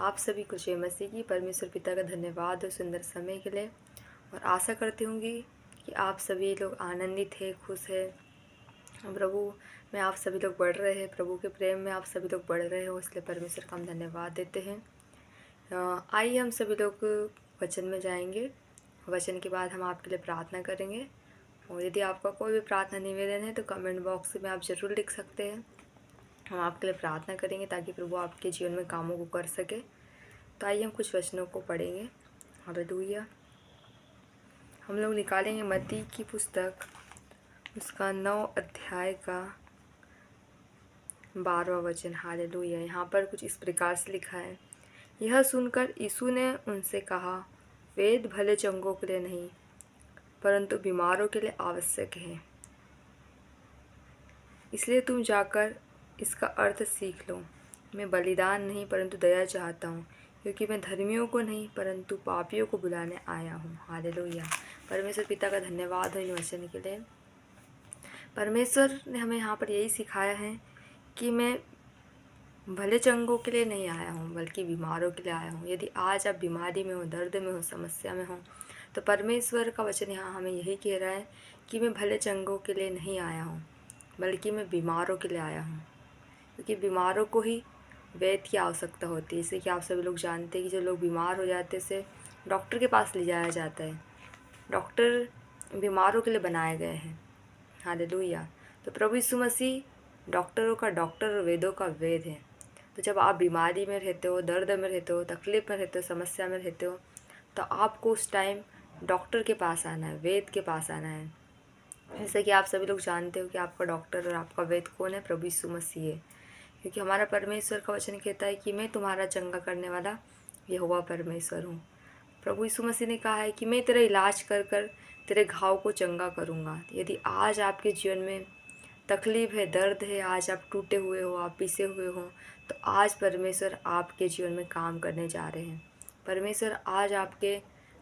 आप सभी को जय मसीह की। परमेश्वर पिता का धन्यवाद और सुंदर समय के लिए, और आशा करती हूँगी कि आप सभी लोग आनंदित हैं, खुश हैं। प्रभु में आप सभी लोग बढ़ रहे हैं, प्रभु के प्रेम में आप सभी लोग बढ़ रहे हो, इसलिए परमेश्वर का हम धन्यवाद देते हैं। आइए हम सभी लोग वचन में जाएंगे। वचन के बाद हम आपके लिए प्रार्थना करेंगे, और यदि आपका कोई भी प्रार्थना निवेदन है तो कमेंट बॉक्स में आप ज़रूर लिख सकते हैं। हम आपके लिए प्रार्थना करेंगे ताकि प्रभु आपके जीवन में कामों को कर सके। तो आइए हम कुछ वचनों को पढ़ेंगे। हालेलुया। हम लोग निकालेंगे मत्ती की पुस्तक, उसका 9 अध्याय का 12वां वचन। हालेलुया। यहाँ पर कुछ इस प्रकार से लिखा है, यह सुनकर यीशु ने उनसे कहा, वेद भले चंगों के लिए नहीं परंतु बीमारों के लिए आवश्यक है। इसलिए तुम जाकर इसका अर्थ सीख लो। मैं बलिदान नहीं परंतु दया चाहता हूँ, क्योंकि मैं धर्मियों को नहीं परंतु पापियों को बुलाने आया हूँ। हालेलुया। परमेश्वर पिता का धन्यवाद हो इन वचन के लिए। परमेश्वर ने हमें यहाँ पर यही सिखाया है कि मैं भले चंगों के लिए नहीं आया हूँ बल्कि बीमारों के लिए आया हूँ। यदि आज आप बीमारी में हो, दर्द में हो, समस्या में हो, तो परमेश्वर का वचन यहाँ हमें यही कह रहा है कि मैं भले चंगों के लिए नहीं आया हूँ बल्कि मैं बीमारों के लिए आया हूँ। क्योंकि बीमारों को ही वैद्य की आवश्यकता होती है। जैसे कि आप सभी लोग जानते हैं कि जो लोग बीमार हो जाते हैं उसे डॉक्टर के पास ले जाया जाता है। डॉक्टर बीमारों के लिए बनाए गए हैं। हालेलुया। तो प्रभु यीशु मसीह डॉक्टरों का डॉक्टर और वेदों का वेद है। तो जब आप बीमारी में रहते हो, दर्द में रहते हो, तकलीफ में रहते हो, समस्या में रहते हो, तो आपको उस टाइम डॉक्टर के पास आना है, वेद के पास आना है। जैसे कि आप सभी लोग जानते हो कि आपका डॉक्टर और आपका वेद कौन है? प्रभु यीशु मसीह है। क्योंकि हमारा परमेश्वर का वचन कहता है कि मैं तुम्हारा चंगा करने वाला यहोवा परमेश्वर हूँ। प्रभु यीशु मसीह ने कहा है कि मैं तेरा इलाज कर कर तेरे घाव को चंगा करूँगा। यदि आज आपके जीवन में तकलीफ़ है, दर्द है, आज आप टूटे हुए हो, आप पिसे हुए हो, तो आज परमेश्वर आपके जीवन में काम करने जा रहे हैं। परमेश्वर आज आपके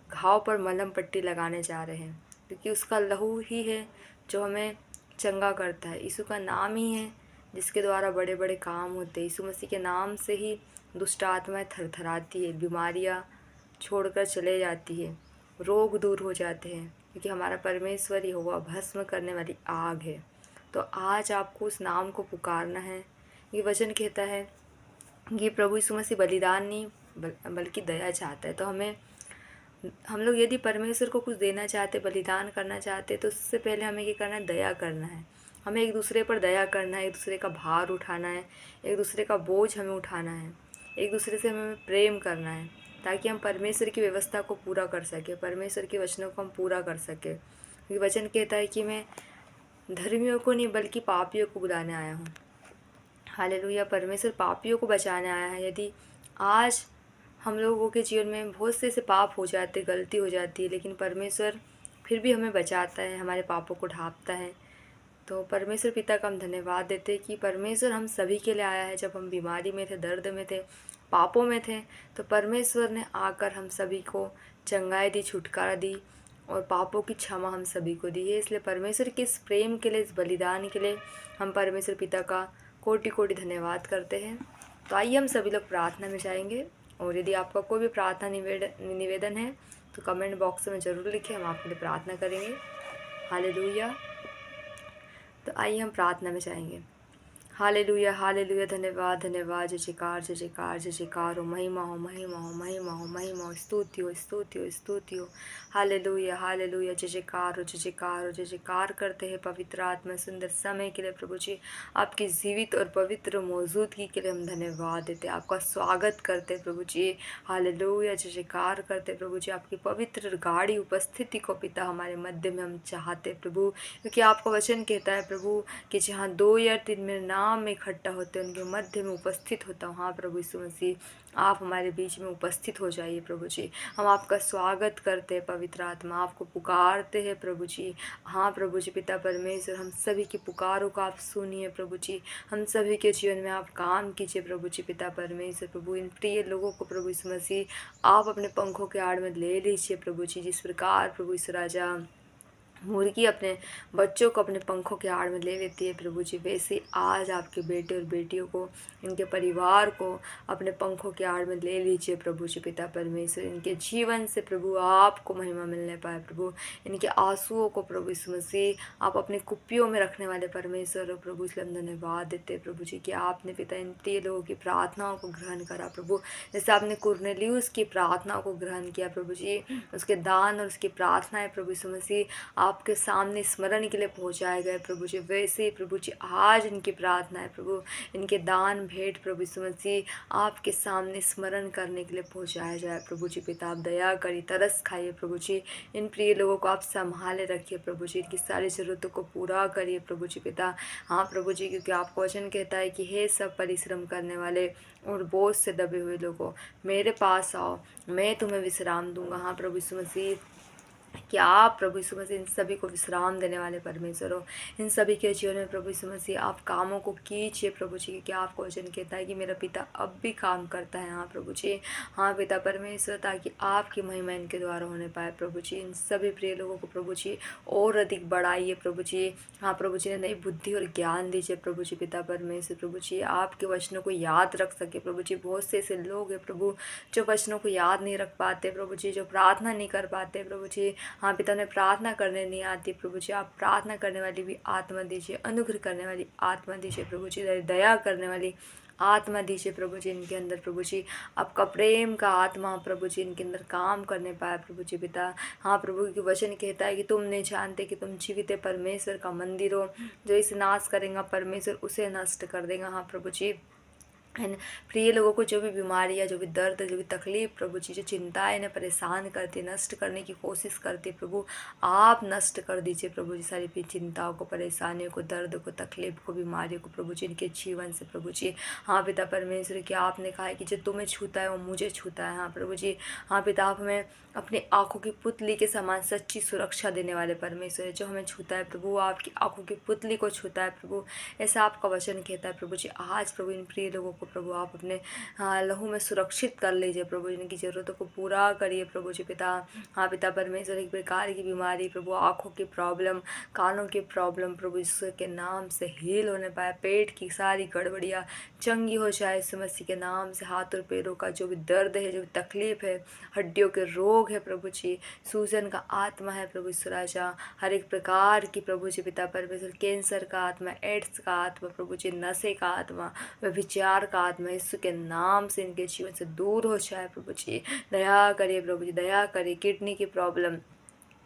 घाव पर मलहम पट्टी लगाने जा रहे हैं, क्योंकि उसका लहू ही है जो हमें चंगा करता है। यीशु का नाम ही है जिसके द्वारा बड़े बड़े काम होते हैं। यीशु मसीह के नाम से ही दुष्ट आत्माएं थरथराती है, बीमारियां छोड़कर चले जाती है, रोग दूर हो जाते हैं, क्योंकि हमारा परमेश्वर यहोवा भस्म करने वाली आग है। तो आज आपको उस नाम को पुकारना है। ये वचन कहता है कि प्रभु यीशु मसीह बलिदान नहीं बल्कि दया चाहता है। तो हम लोग यदि परमेश्वर को कुछ देना चाहते, बलिदान करना चाहते, तो उससे पहले हमें ये करना है, दया करना है। हमें एक दूसरे पर दया करना है, एक दूसरे का भार उठाना है, एक दूसरे का बोझ हमें उठाना है, एक दूसरे से हमें प्रेम करना है, ताकि हम परमेश्वर की व्यवस्था को पूरा कर सकें, परमेश्वर के वचनों को हम पूरा कर सकें। क्योंकि वचन कहता है कि मैं धर्मियों को नहीं बल्कि पापियों को बुलाने आया हूँ। हालेलुया। परमेश्वर पापियों को बचाने आया है। यदि आज हम लोगों के जीवन में बहुत से ऐसे पाप हो जाते, गलती हो जाती है, लेकिन परमेश्वर फिर भी हमें बचाता है, हमारे पापों को ढांपता है। तो परमेश्वर पिता का हम धन्यवाद देते हैं कि परमेश्वर हम सभी के लिए आया है। जब हम बीमारी में थे, दर्द में थे, पापों में थे, तो परमेश्वर ने आकर हम सभी को चंगाई दी, छुटकारा दी, और पापों की क्षमा हम सभी को दी है। इसलिए परमेश्वर के इस प्रेम के लिए, इस बलिदान के लिए हम परमेश्वर पिता का कोटि कोटि धन्यवाद करते हैं। तो आइए हम सभी लोग प्रार्थना में जाएंगे, और यदि आपका कोई भी प्रार्थना निवेदन है तो कमेंट बॉक्स में ज़रूर लिखें, हम आपके लिए प्रार्थना करेंगे। हालेलुया। तो आइए हम प्रार्थना में जाएंगे। Hallelujah, hallelujah. धन्यवाद, धन्यवाद, जय जयकार, जय जयकार, जय जयकार हो, महिमा हो, महिमा हो, महिमा हो, महिमा हो, स्तुति हो, स्तुति हो, स्तुति हो। हालेलुया, हालेलुया, जय जयकार हो, जय जयकार हो, जय जयकार करते हैं पवित्र आत्मा सुंदर समय के लिए। प्रभु जी आपकी जीवित और पवित्र मौजूदगी के लिए हम धन्यवाद देते हैं, आपका स्वागत करते हैं प्रभु जी। हालेलुया, जय जयकार करते प्रभु जी आपकी पवित्र गाढ़ी उपस्थिति को पिता हमारे मध्य में हम चाहते प्रभु, क्योंकि आपका वचन कहता है प्रभु कि जहाँ 2 या 3 मेरे नाम में इकट्ठा होते हैं उनके मध्य में उपस्थित होता हूँ। हाँ प्रभु यीशु मसीह आप हमारे बीच में उपस्थित हो जाइए प्रभु जी। हम आपका स्वागत करते हैं पवित्र आत्मा, आपको पुकारते हैं प्रभु जी। हाँ प्रभु जी पिता परमेश्वर हम सभी की पुकारों को आप सुनिए प्रभु जी, हम सभी के जीवन में आप काम कीजिए प्रभु जी पिता परमेश्वर। प्रभु इन प्रिय लोगों को प्रभु यीशु मसीह आप अपने पंखों के आड़ में ले लीजिए प्रभु जी। जिस प्रकार प्रभु यीशु राजा मुर्गी अपने बच्चों को अपने पंखों के आड़ में ले लेती है प्रभु जी, वैसे ही आज आपके बेटे और बेटियों को, इनके परिवार को अपने पंखों के आड़ में ले लीजिए प्रभु जी पिता परमेश्वर। इनके जीवन से प्रभु आपको महिमा मिलने पाए प्रभु। इनके आंसुओं को प्रभु यीशु मसीह आप अपने कुप्पियों में रखने वाले परमेश्वर हो प्रभु। इसलिए हम धन्यवाद देते हैं प्रभु जी कि आपने पिता इन प्रिय लोगों की प्रार्थनाओं को ग्रहण करा प्रभु। जैसे आपने कुरनेलियुस की प्रार्थनाओं को ग्रहण किया प्रभु जी, उसके दान और उसकी प्रार्थनाएं प्रभु यीशु मसीह आपके सामने स्मरण के लिए पहुँचाए गए प्रभु जी, वैसे ही प्रभु जी आज इनकी प्रार्थना है प्रभु, इनके दान भेंट प्रभु यीशु मसीह आपके सामने स्मरण करने के लिए पहुँचाया जाए प्रभु जी पिता। आप दया करिए, तरस खाइए प्रभु जी, इन प्रिय लोगों को आप संभाले रखिए प्रभु जी, इनकी सारी ज़रूरतों को पूरा करिए प्रभु जी पिता। हाँ प्रभु जी, क्योंकि आपका वचन कहता है कि हे सब परिश्रम करने वाले और बोझ से दबे हुए लोगों, मेरे पास आओ, मैं तुम्हें विश्राम दूंगा। हाँ प्रभु यीशु मसीह, कि आप प्रभु यीशु मसीह इन सभी को विश्राम देने वाले परमेश्वर हो। इन सभी के जीवन में प्रभु यीशु मसीह आप कामों को कीजिए प्रभु जी, क्योंकि आपको वचन कहता है कि मेरा पिता अब भी काम करता है। हाँ प्रभु जी, हाँ पिता परमेश्वर, ताकि आपकी महिमा इनके द्वारा होने पाए प्रभु जी। इन सभी प्रिय लोगों को प्रभु जी और अधिक बढ़ाइए प्रभु जी। हाँ प्रभु जी, नई बुद्धि और ज्ञान दीजिए प्रभु जी पिता परमेश्वर। प्रभु जी आपके वचनों को याद रख सके प्रभु जी। बहुत से ऐसे लोग हैं प्रभु जो वचनों को याद नहीं रख पाते प्रभु जी, जो प्रार्थना नहीं कर पाते प्रभु जी। हाँ पिता, उन्हें प्रार्थना करने नहीं आती प्रभु जी। आप प्रार्थना करने वाली भी आत्मा दीजिए, अनुग्रह करने वाली आत्मा दीजिए प्रभु जी, दया करने वाली आत्मा दीजिए प्रभु जी इनके अंदर प्रभु जी। आपका प्रेम का आत्मा प्रभु जी इनके अंदर काम करने पाए प्रभु जी पिता। हाँ प्रभु की वचन कहता है कि तुम नहीं जानते कि तुम जीवित परमेश्वर का मंदिर हो, जो इसे नाश करेगा परमेश्वर उसे नष्ट कर देगा। हाँ प्रभु जी, एंड प्रिय लोगों को जो भी बीमारियाँ, जो भी दर्द, जो भी तकलीफ प्रभु जी, जो चिंताएं इन्हें परेशान करती, नष्ट करने की कोशिश करती प्रभु, आप नष्ट कर दीजिए प्रभु जी सारी भी चिंताओं को, परेशानियों को, दर्द को, तकलीफ को, बीमारियों को प्रभु जी इनके जीवन से प्रभु जी। हाँ पिता परमेश्वर, कि आपने कहा है कि जो तुम्हें छूता है वो मुझे छूता है। हाँ प्रभु जी, हाँ पिता, आप हमें अपनी आँखों की पुतली के समान सच्ची सुरक्षा देने वाले परमेश्वर है। जो हमें छूता है प्रभु, आपकी आँखों की पुतली को छूता है प्रभु, ऐसा आपका वचन कहता है प्रभु जी। आज प्रभु इन प्रिय लोगों को प्रभु आप अपने लहू में सुरक्षित कर लीजिए प्रभु, जिनकी ज़रूरतों को पूरा करिए प्रभु जी पिता। हाँ पिता परमेश्वर, एक प्रकार की बीमारी प्रभु, आँखों की प्रॉब्लम, कानों की प्रॉब्लम प्रभु यीशु के नाम से हील होने पाए। पेट की सारी गड़बड़ियाँ चंगी हो जाए यीशु मसीह के नाम से। हाथ और पैरों का जो भी दर्द है, जो भी तकलीफ है, हड्डियों के रोग है प्रभु जी, सूजन का आत्मा है प्रभु यीशु राजा, हर एक प्रकार की प्रभु जी पिता परमेश्वर, कैंसर का आत्मा, एड्स का आत्मा प्रभु जी, नशे का आत्मा, व्यभिचार का आत्मा यीशु के नाम से इनके जीवन से दूर हो जाए प्रभु जी। दया करिए प्रभु जी, दया करिए। किडनी की प्रॉब्लम,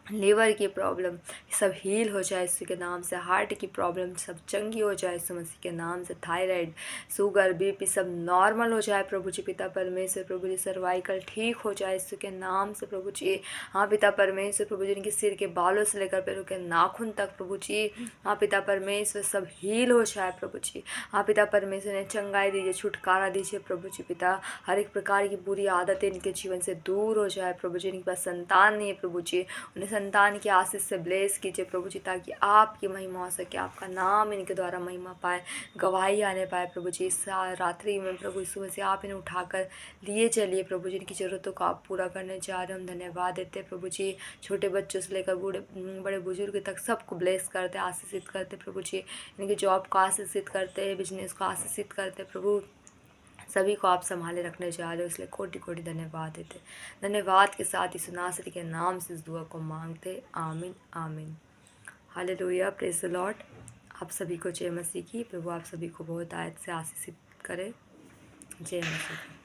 लीवर की प्रॉब्लम सब हील हो जाए यीशु के नाम से। हार्ट की प्रॉब्लम सब चंगी हो जाए यीशु मसीह के नाम से। थायराइड, शुगर, बीपी सब नॉर्मल हो जाए प्रभु जी पिता परमेश्वर। प्रभु जी सर्वाइकल ठीक हो जाए यीशु के नाम से प्रभु जी। हाँ पिता परमेश्वर, प्रभु जी इनके सिर के बालों से लेकर पैरों के नाखून तक प्रभु जी, हाँ पिता परमेश्वर, सब हील हो जाए प्रभु जी। हाँ पिता परमेश्वर, ने चंगाई दीजिए, छुटकारा दीजिए प्रभु जी पिता। हर एक प्रकार की बुरी आदतें इनके जीवन से दूर हो जाए प्रभु जी। इनके पास संतान नहीं है प्रभु जी, उन्हें संतान की आशीष से ब्लेस कीजिए प्रभु जी, ताकि आपकी महिमा हो सके, आपका नाम इनके द्वारा महिमा पाए, गवाही आने पाए प्रभु जी। इस रात्रि में प्रभु यीशु मसीह आप इन्हें उठाकर लिए चलिए प्रभु जी, इनकी ज़रूरतों को आप पूरा करने जा रहे हैं। हम धन्यवाद देते हैं प्रभु जी। छोटे बच्चों से लेकर बड़े बुजुर्ग तक सबको ब्लेस करते, आशीषित करते प्रभु जी। इनकी जॉब को आशीषित करते हैं, बिजनेस को आशीषित करते प्रभु, सभी को आप संभाले रखने जा रहे हो, इसलिए कोटि कोटि धन्यवाद देते। धन्यवाद के साथ यीशु नासरी के नाम से इस दुआ को मांगते, आमीन आमीन। Hallelujah, praise the Lord. आप सभी को जय मसीह की। प्रभु आप सभी को बहुत आयत से आशीषित करे। जय मसीह की।